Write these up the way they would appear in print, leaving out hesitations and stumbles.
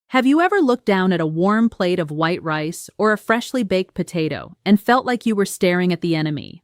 Have you ever looked down at a warm plate of white rice or a freshly baked potato and felt like you were staring at the enemy?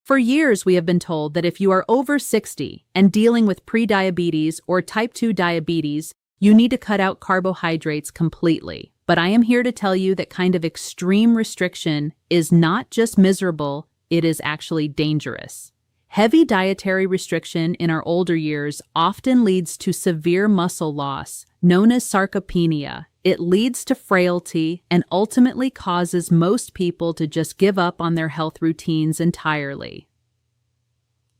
For years, we have been told that if you are over 60 and dealing with prediabetes or type 2 diabetes, you need to cut out carbohydrates completely. But I am here to tell you that kind of extreme restriction is not just miserable, it is actually dangerous. Heavy dietary restriction in our older years often leads to severe muscle loss, known as sarcopenia. It leads to frailty and ultimately causes most people to just give up on their health routines entirely.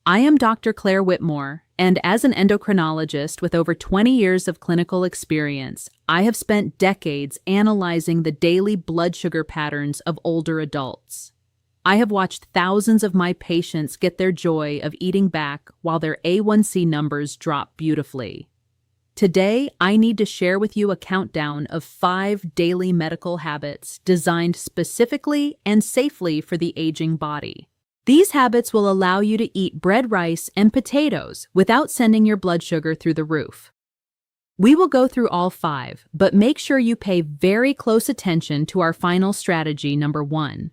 I am Dr. Claire Whitmore, and as an endocrinologist with over 20 years of clinical experience, I have spent decades analyzing the daily blood sugar patterns of older adults. I have watched thousands of my patients get their joy of eating back while their A1C numbers drop beautifully. Today, I need to share with you a countdown of 5 daily medical habits designed specifically and safely for the aging body. These habits will allow you to eat bread, rice, and potatoes without sending your blood sugar through the roof. We will go through all 5, but make sure you pay very close attention to our final strategy, number 1.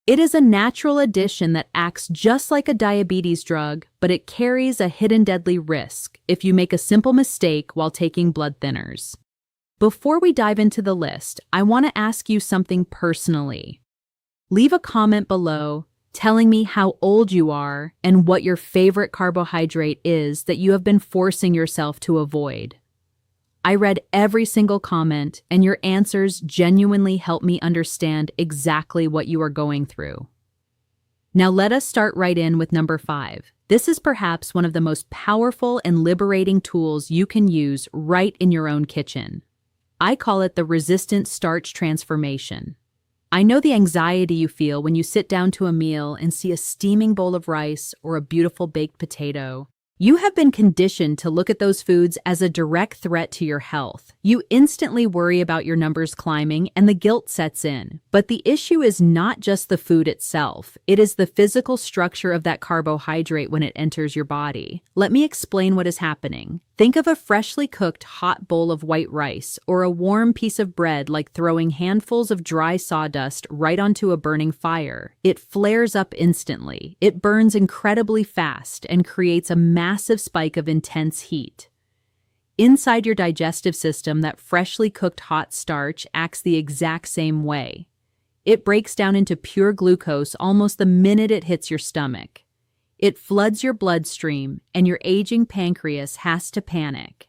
It is a natural addition that acts just like a diabetes drug, but it carries a hidden deadly risk if you make a simple mistake while taking blood thinners. Before we dive into the list, I want to ask you something personally. Leave a comment below telling me how old you are and what your favorite carbohydrate is that you have been forcing yourself to avoid. I read every single comment, and your answers genuinely help me understand exactly what you are going through. Now let us start right in with number 5. This is perhaps one of the most powerful and liberating tools you can use right in your own kitchen. I call it the resistant starch transformation. I know the anxiety you feel when you sit down to a meal and see a steaming bowl of rice or a beautiful baked potato. You have been conditioned to look at those foods as a direct threat to your health. You instantly worry about your numbers climbing and the guilt sets in. But the issue is not just the food itself. It is the physical structure of that carbohydrate when it enters your body. Let me explain what is happening. Think of a freshly cooked hot bowl of white rice or a warm piece of bread like throwing handfuls of dry sawdust right onto a burning fire. It flares up instantly. It burns incredibly fast and creates a massive spike of intense heat. Inside your digestive system, that freshly cooked hot starch acts the exact same way. It breaks down into pure glucose almost the minute it hits your stomach. It floods your bloodstream, and your aging pancreas has to panic.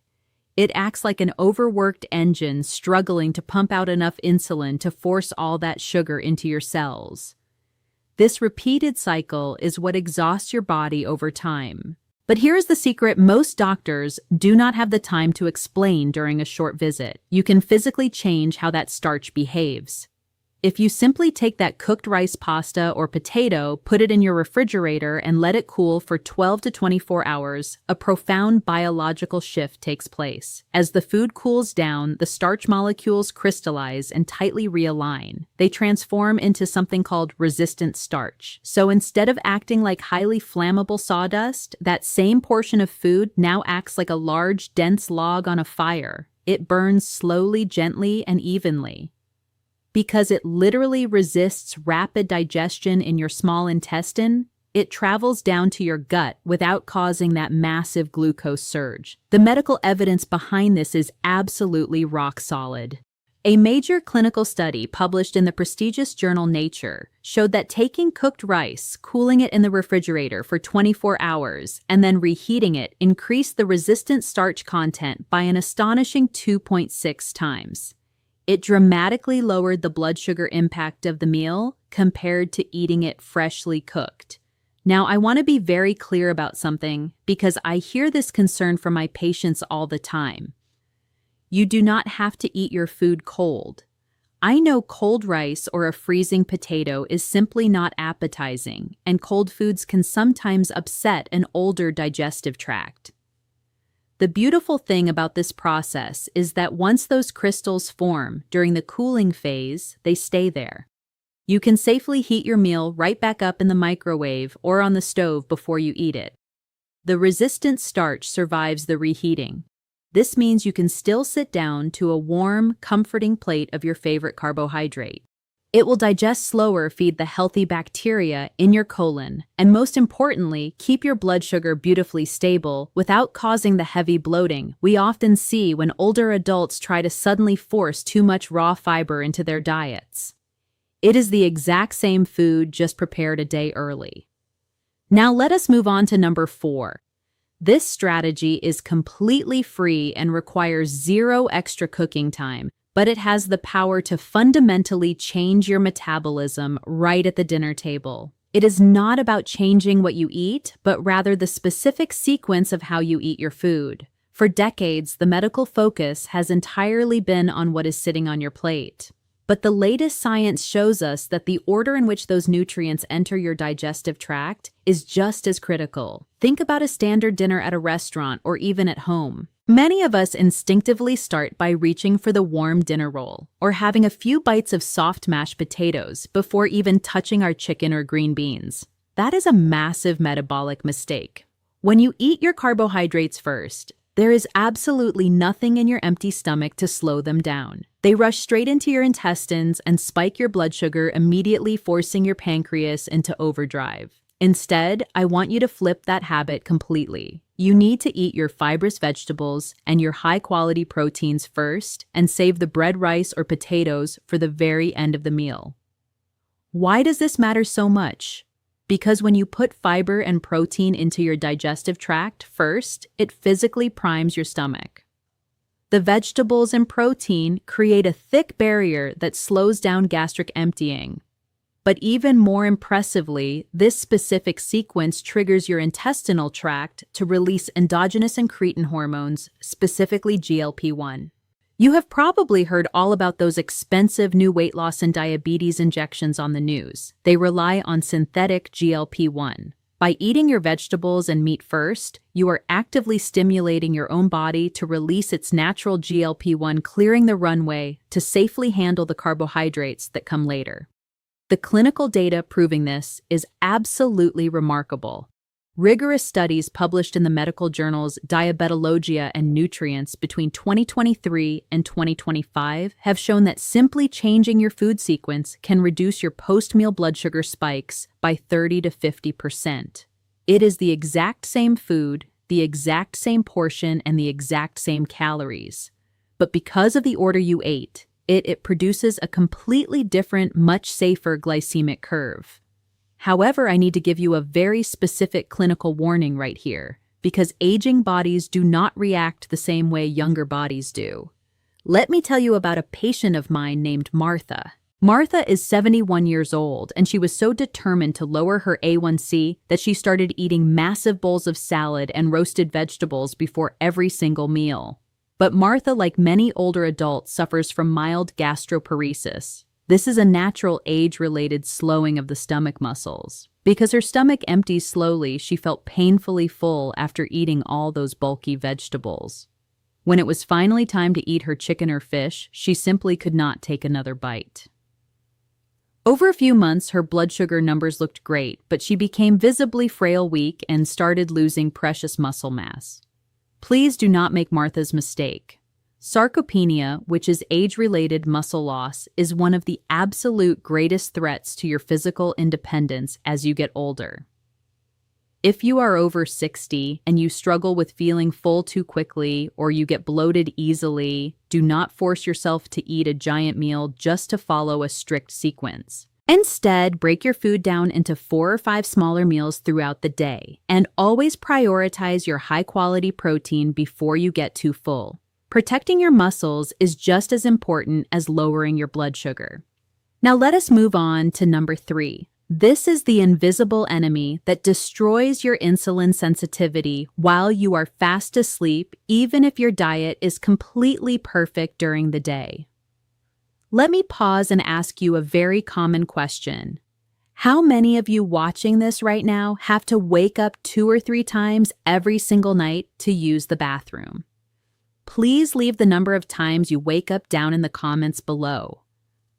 It acts like an overworked engine struggling to pump out enough insulin to force all that sugar into your cells. This repeated cycle is what exhausts your body over time. But here's the secret: most doctors do not have the time to explain during a short visit. You can physically change how that starch behaves. If you simply take that cooked rice, pasta, or potato, put it in your refrigerator, and let it cool for 12 to 24 hours, a profound biological shift takes place. As the food cools down, the starch molecules crystallize and tightly realign. They transform into something called resistant starch. So instead of acting like highly flammable sawdust, that same portion of food now acts like a large, dense log on a fire. It burns slowly, gently, and evenly. Because it literally resists rapid digestion in your small intestine, it travels down to your gut without causing that massive glucose surge. The medical evidence behind this is absolutely rock solid. A major clinical study published in the prestigious journal Nature showed that taking cooked rice, cooling it in the refrigerator for 24 hours, and then reheating it increased the resistant starch content by an astonishing 2.6 times. It dramatically lowered the blood sugar impact of the meal compared to eating it freshly cooked. Now, I want to be very clear about something because I hear this concern from my patients all the time. You do not have to eat your food cold. I know cold rice or a freezing potato is simply not appetizing, and cold foods can sometimes upset an older digestive tract. The beautiful thing about this process is that once those crystals form during the cooling phase, they stay there. You can safely heat your meal right back up in the microwave or on the stove before you eat it. The resistant starch survives the reheating. This means you can still sit down to a warm, comforting plate of your favorite carbohydrate. It will digest slower, feed the healthy bacteria in your colon, and most importantly, keep your blood sugar beautifully stable without causing the heavy bloating we often see when older adults try to suddenly force too much raw fiber into their diets. It is the exact same food, just prepared a day early. Now let us move on to number 4. This strategy is completely free and requires zero extra cooking time, but it has the power to fundamentally change your metabolism right at the dinner table. It is not about changing what you eat, but rather the specific sequence of how you eat your food. For decades, the medical focus has entirely been on what is sitting on your plate. But the latest science shows us that the order in which those nutrients enter your digestive tract is just as critical. Think about a standard dinner at a restaurant or even at home. Many of us instinctively start by reaching for the warm dinner roll or having a few bites of soft mashed potatoes before even touching our chicken or green beans. That is a massive metabolic mistake. When you eat your carbohydrates first, there is absolutely nothing in your empty stomach to slow them down. They rush straight into your intestines and spike your blood sugar, immediately forcing your pancreas into overdrive. Instead, I want you to flip that habit completely. You need to eat your fibrous vegetables and your high-quality proteins first and save the bread, rice, or potatoes for the very end of the meal. Why does this matter so much? Because when you put fiber and protein into your digestive tract first, it physically primes your stomach. The vegetables and protein create a thick barrier that slows down gastric emptying. But even more impressively, this specific sequence triggers your intestinal tract to release endogenous incretin hormones, specifically GLP-1. You have probably heard all about those expensive new weight loss and diabetes injections on the news. They rely on synthetic GLP-1. By eating your vegetables and meat first, you are actively stimulating your own body to release its natural GLP-1, clearing the runway to safely handle the carbohydrates that come later. The clinical data proving this is absolutely remarkable. Rigorous studies published in the medical journals Diabetologia and Nutrients between 2023 and 2025 have shown that simply changing your food sequence can reduce your post-meal blood sugar spikes by 30 to 50%. It is the exact same food, the exact same portion, and the exact same calories. But because of the order you ate, it produces a completely different, much safer glycemic curve. However, I need to give you a very specific clinical warning right here, because aging bodies do not react the same way younger bodies do. Let me tell you about a patient of mine named Martha. Martha is 71 years old, and she was so determined to lower her A1C that she started eating massive bowls of salad and roasted vegetables before every single meal. But Martha, like many older adults, suffers from mild gastroparesis. This is a natural age-related slowing of the stomach muscles. Because her stomach empties slowly, she felt painfully full after eating all those bulky vegetables. When it was finally time to eat her chicken or fish, she simply could not take another bite. Over a few months, her blood sugar numbers looked great, but she became visibly frail, weak, and started losing precious muscle mass. Please do not make Martha's mistake. Sarcopenia, which is age-related muscle loss, is one of the absolute greatest threats to your physical independence as you get older. If you are over 60 and you struggle with feeling full too quickly or you get bloated easily, do not force yourself to eat a giant meal just to follow a strict sequence. Instead, break your food down into 4 or 5 smaller meals throughout the day, and always prioritize your high-quality protein before you get too full. Protecting your muscles is just as important as lowering your blood sugar. Now let us move on to number 3. This is the invisible enemy that destroys your insulin sensitivity while you are fast asleep, even if your diet is completely perfect during the day. Let me pause and ask you a very common question. How many of you watching this right now have to wake up 2 or 3 times every single night to use the bathroom? Please leave the number of times you wake up down in the comments below.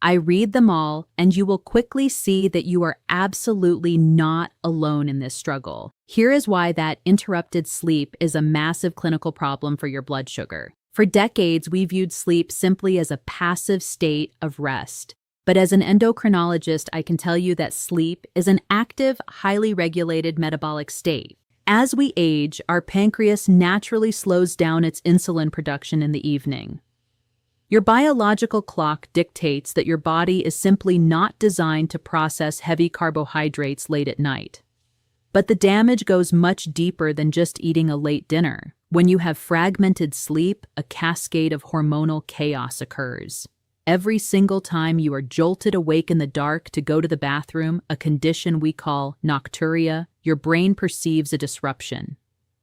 I read them all, and you will quickly see that you are absolutely not alone in this struggle. Here is why that interrupted sleep is a massive clinical problem for your blood sugar. For decades, we viewed sleep simply as a passive state of rest. But as an endocrinologist, I can tell you that sleep is an active, highly regulated metabolic state. As we age, our pancreas naturally slows down its insulin production in the evening. Your biological clock dictates that your body is simply not designed to process heavy carbohydrates late at night. But the damage goes much deeper than just eating a late dinner. When you have fragmented sleep, a cascade of hormonal chaos occurs. Every single time you are jolted awake in the dark to go to the bathroom, a condition we call nocturia, your brain perceives a disruption.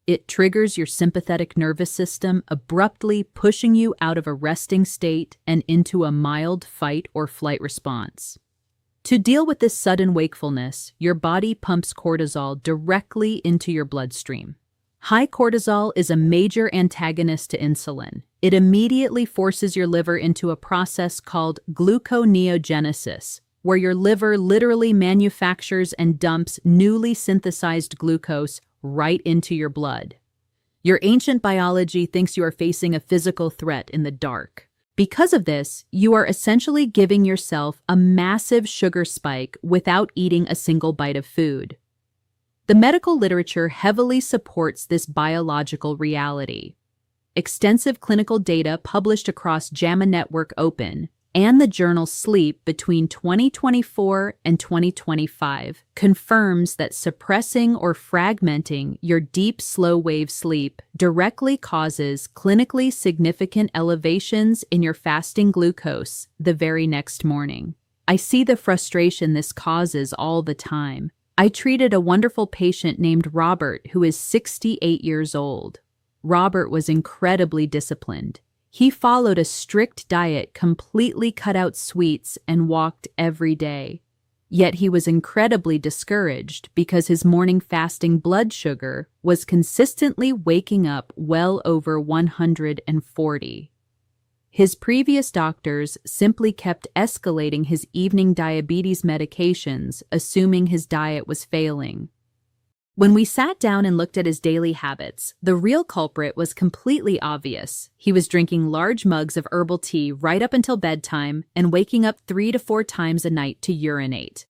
It triggers your sympathetic nervous system, abruptly pushing you out of a resting state and into a mild fight or flight response. To deal with this sudden wakefulness, your body pumps cortisol directly into your bloodstream. High cortisol is a major antagonist to insulin. It immediately forces your liver into a process called gluconeogenesis, where your liver literally manufactures and dumps newly synthesized glucose right into your blood. Your ancient biology thinks you are facing a physical threat in the dark. Because of this, you are essentially giving yourself a massive sugar spike without eating a single bite of food. The medical literature heavily supports this biological reality. Extensive clinical data published across JAMA Network Open and the journal Sleep between 2024 and 2025 confirms that suppressing or fragmenting your deep slow-wave sleep directly causes clinically significant elevations in your fasting glucose the very next morning. I see the frustration this causes all the time. I treated a wonderful patient named Robert who is 68 years old. Robert was incredibly disciplined. He followed a strict diet, completely cut out sweets, and walked every day. Yet he was incredibly discouraged because his morning fasting blood sugar was consistently waking up well over 140. His previous doctors simply kept escalating his evening diabetes medications, assuming his diet was failing. When we sat down and looked at his daily habits, the real culprit was completely obvious. He was drinking large mugs of herbal tea right up until bedtime and waking up 3 to 4 times a night to urinate.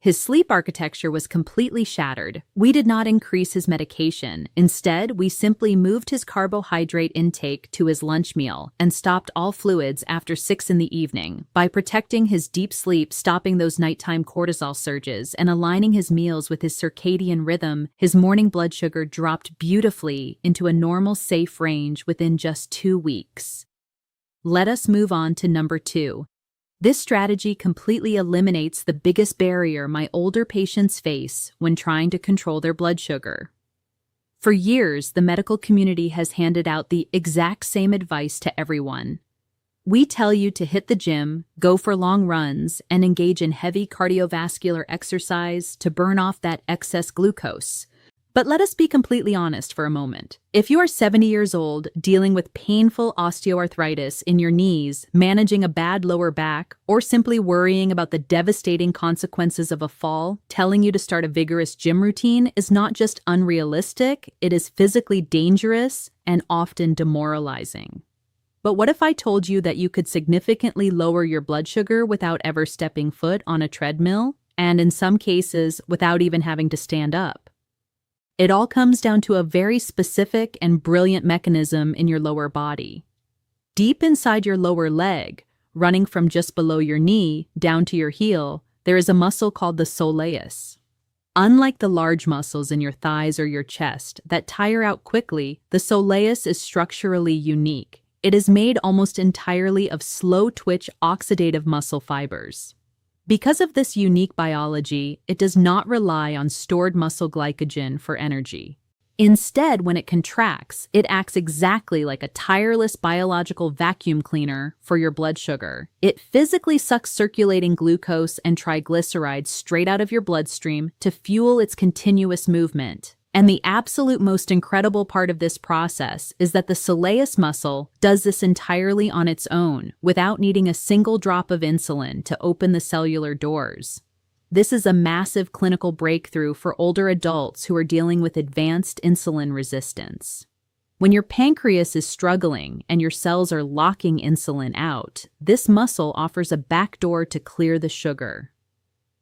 His sleep architecture was completely shattered. We did not increase his medication. Instead, we simply moved his carbohydrate intake to his lunch meal and stopped all fluids after 6 in the evening. By protecting his deep sleep, stopping those nighttime cortisol surges, and aligning his meals with his circadian rhythm, his morning blood sugar dropped beautifully into a normal, safe range within just 2 weeks. Let us move on to number 2. This strategy completely eliminates the biggest barrier my older patients face when trying to control their blood sugar. For years, the medical community has handed out the exact same advice to everyone. We tell you to hit the gym, go for long runs, and engage in heavy cardiovascular exercise to burn off that excess glucose. But let us be completely honest for a moment. If you are 70 years old, dealing with painful osteoarthritis in your knees, managing a bad lower back, or simply worrying about the devastating consequences of a fall, telling you to start a vigorous gym routine is not just unrealistic, it is physically dangerous and often demoralizing. But what if I told you that you could significantly lower your blood sugar without ever stepping foot on a treadmill, and in some cases, without even having to stand up? It all comes down to a very specific and brilliant mechanism in your lower body. Deep inside your lower leg, running from just below your knee down to your heel, there is a muscle called the soleus. Unlike the large muscles in your thighs or your chest that tire out quickly, the soleus is structurally unique. It is made almost entirely of slow-twitch oxidative muscle fibers. Because of this unique biology, it does not rely on stored muscle glycogen for energy. Instead, when it contracts, it acts exactly like a tireless biological vacuum cleaner for your blood sugar. It physically sucks circulating glucose and triglycerides straight out of your bloodstream to fuel its continuous movement. And the absolute most incredible part of this process is that the soleus muscle does this entirely on its own, without needing a single drop of insulin to open the cellular doors. This is a massive clinical breakthrough for older adults who are dealing with advanced insulin resistance. When your pancreas is struggling and your cells are locking insulin out, this muscle offers a backdoor to clear the sugar.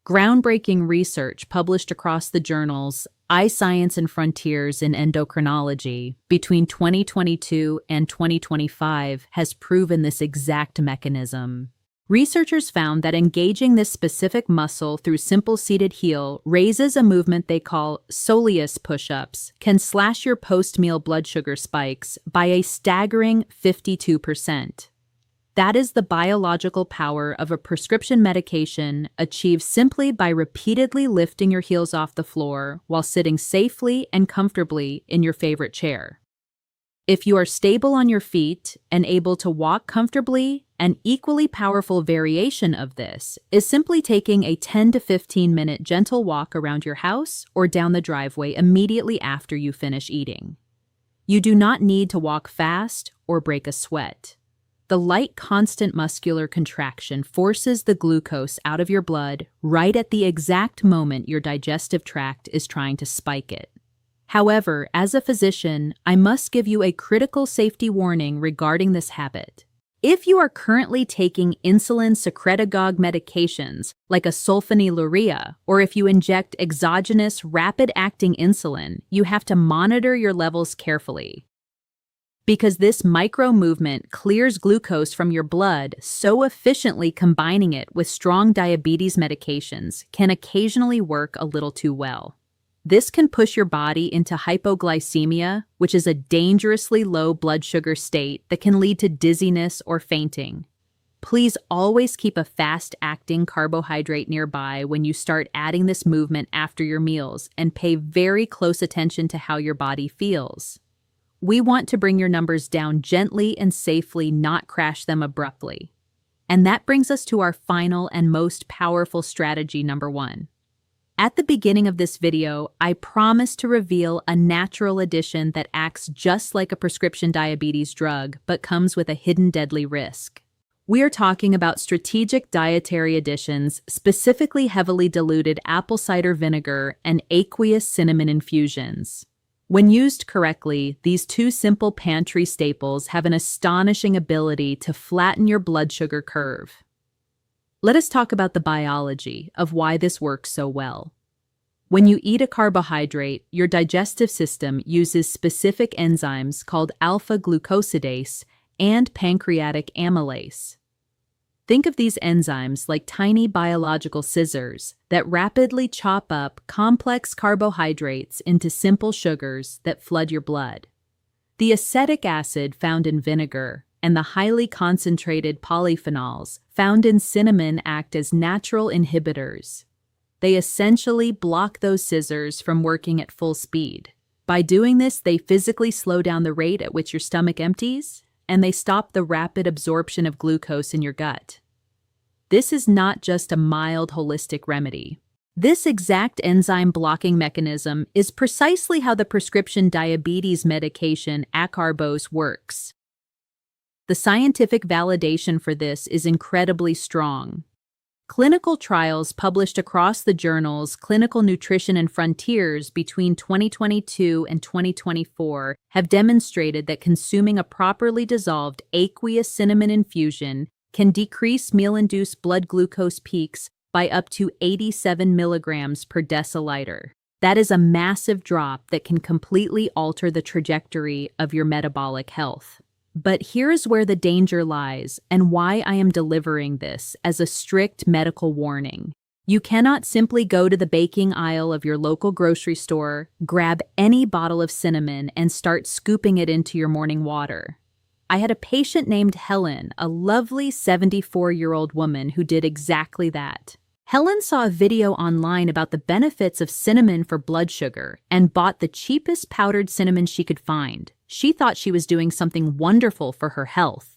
Groundbreaking research published across the journals iScience and Frontiers in Endocrinology between 2022 and 2025 has proven this exact mechanism. Researchers found that engaging this specific muscle through simple seated heel raises a movement they call soleus push-ups, can slash your post-meal blood sugar spikes by a staggering 52%. That is the biological power of a prescription medication achieved simply by repeatedly lifting your heels off the floor while sitting safely and comfortably in your favorite chair. If you are stable on your feet and able to walk comfortably, an equally powerful variation of this is simply taking a 10 to 15 minute gentle walk around your house or down the driveway immediately after you finish eating. You do not need to walk fast or break a sweat. The light, constant muscular contraction forces the glucose out of your blood right at the exact moment your digestive tract is trying to spike it. However, as a physician, I must give you a critical safety warning regarding this habit. If you are currently taking insulin secretagogue medications like a sulfonylurea, or if you inject exogenous rapid-acting insulin, you have to monitor your levels carefully. Because this micro-movement clears glucose from your blood so efficiently, combining it with strong diabetes medications can occasionally work a little too well. This can push your body into hypoglycemia, which is a dangerously low blood sugar state that can lead to dizziness or fainting. Please always keep a fast-acting carbohydrate nearby when you start adding this movement after your meals, and pay very close attention to how your body feels. We want to bring your numbers down gently and safely, not crash them abruptly. And that brings us to our final and most powerful strategy, number 1. At the beginning of this video, I promised to reveal a natural addition that acts just like a prescription diabetes drug, but comes with a hidden deadly risk. We are talking about strategic dietary additions, specifically heavily diluted apple cider vinegar and aqueous cinnamon infusions. When used correctly, these two simple pantry staples have an astonishing ability to flatten your blood sugar curve. Let us talk about the biology of why this works so well. When you eat a carbohydrate, your digestive system uses specific enzymes called alpha-glucosidase and pancreatic amylase. Think of these enzymes like tiny biological scissors that rapidly chop up complex carbohydrates into simple sugars that flood your blood. The acetic acid found in vinegar and the highly concentrated polyphenols found in cinnamon act as natural inhibitors. They essentially block those scissors from working at full speed. By doing this, they physically slow down the rate at which your stomach empties, and they stop the rapid absorption of glucose in your gut. This is not just a mild holistic remedy. This exact enzyme blocking mechanism is precisely how the prescription diabetes medication acarbose works. The scientific validation for this is incredibly strong. Clinical trials published across the journals Clinical Nutrition and Frontiers between 2022 and 2024 have demonstrated that consuming a properly dissolved aqueous cinnamon infusion can decrease meal-induced blood glucose peaks by up to 87 milligrams per deciliter. That is a massive drop that can completely alter the trajectory of your metabolic health. But here is where the danger lies and why I am delivering this as a strict medical warning. You cannot simply go to the baking aisle of your local grocery store, grab any bottle of cinnamon, and start scooping it into your morning water. I had a patient named Helen, a lovely 74-year-old woman who did exactly that. Helen saw a video online about the benefits of cinnamon for blood sugar and bought the cheapest powdered cinnamon she could find. She thought she was doing something wonderful for her health.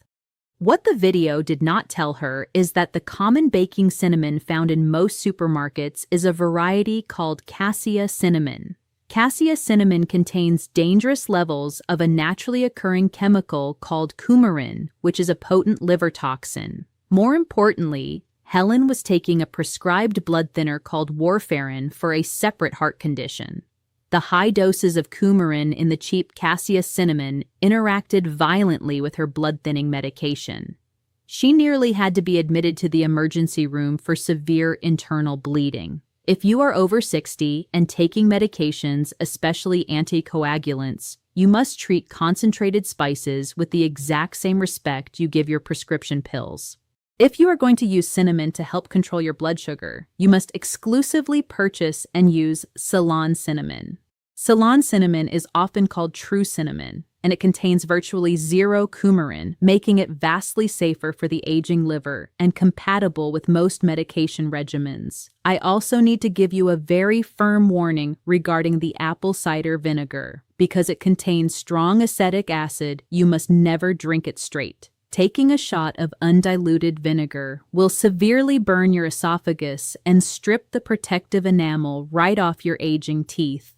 What the video did not tell her is that the common baking cinnamon found in most supermarkets is a variety called cassia cinnamon. Cassia cinnamon contains dangerous levels of a naturally occurring chemical called coumarin, which is a potent liver toxin. More importantly, Helen was taking a prescribed blood thinner called warfarin for a separate heart condition. The high doses of coumarin in the cheap cassia cinnamon interacted violently with her blood-thinning medication. She nearly had to be admitted to the emergency room for severe internal bleeding. If you are over 60 and taking medications, especially anticoagulants, you must treat concentrated spices with the exact same respect you give your prescription pills. If you are going to use cinnamon to help control your blood sugar, you must exclusively purchase and use Ceylon cinnamon. Ceylon cinnamon is often called true cinnamon, and it contains virtually zero coumarin, making it vastly safer for the aging liver and compatible with most medication regimens. I also need to give you a very firm warning regarding the apple cider vinegar. Because it contains strong acetic acid, you must never drink it straight. Taking a shot of undiluted vinegar will severely burn your esophagus and strip the protective enamel right off your aging teeth.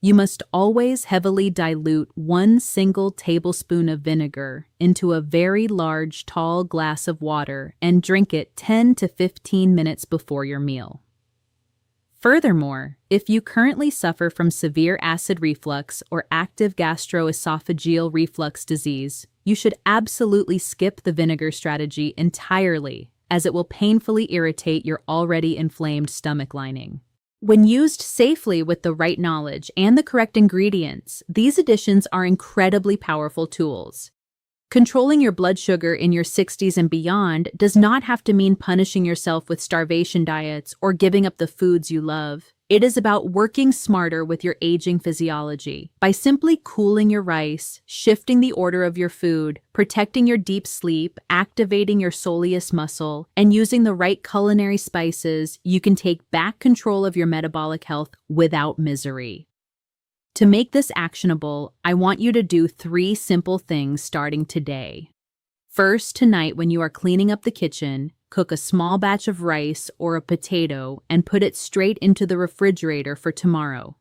You must always heavily dilute 1 single tablespoon of vinegar into a very large, tall glass of water and drink it 10 to 15 minutes before your meal. Furthermore, if you currently suffer from severe acid reflux or active gastroesophageal reflux disease, you should absolutely skip the vinegar strategy entirely, as it will painfully irritate your already inflamed stomach lining. When used safely with the right knowledge and the correct ingredients, these additions are incredibly powerful tools. Controlling your blood sugar in your 60s and beyond does not have to mean punishing yourself with starvation diets or giving up the foods you love. It is about working smarter with your aging physiology. By simply cooling your rice, shifting the order of your food, protecting your deep sleep, activating your soleus muscle, and using the right culinary spices, you can take back control of your metabolic health without misery. To make this actionable, I want you to do 3 simple things starting today. First, tonight when you are cleaning up the kitchen, cook a small batch of rice or a potato and put it straight into the refrigerator for tomorrow.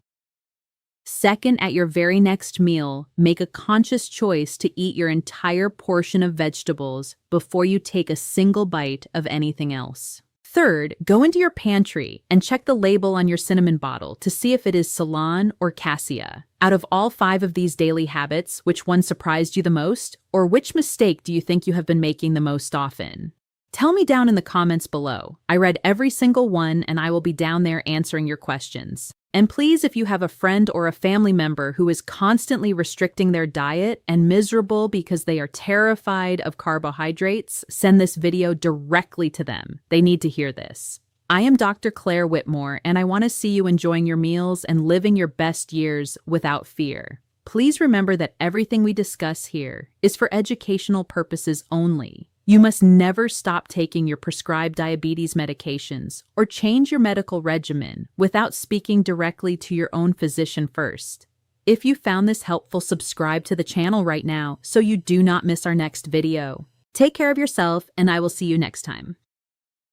Second, at your very next meal, make a conscious choice to eat your entire portion of vegetables before you take a single bite of anything else. Third, go into your pantry and check the label on your cinnamon bottle to see if it is Ceylon or Cassia. Out of all 5 of these daily habits, which one surprised you the most? Or which mistake do you think you have been making the most often? Tell me down in the comments below. I read every single one and I will be down there answering your questions. And please, if you have a friend or a family member who is constantly restricting their diet and miserable because they are terrified of carbohydrates, send this video directly to them. They need to hear this. I am Dr. Claire Whitmore, and I want to see you enjoying your meals and living your best years without fear. Please remember that everything we discuss here is for educational purposes only. You must never stop taking your prescribed diabetes medications or change your medical regimen without speaking directly to your own physician first. If you found this helpful, subscribe to the channel right now so you do not miss our next video. Take care of yourself, and I will see you next time.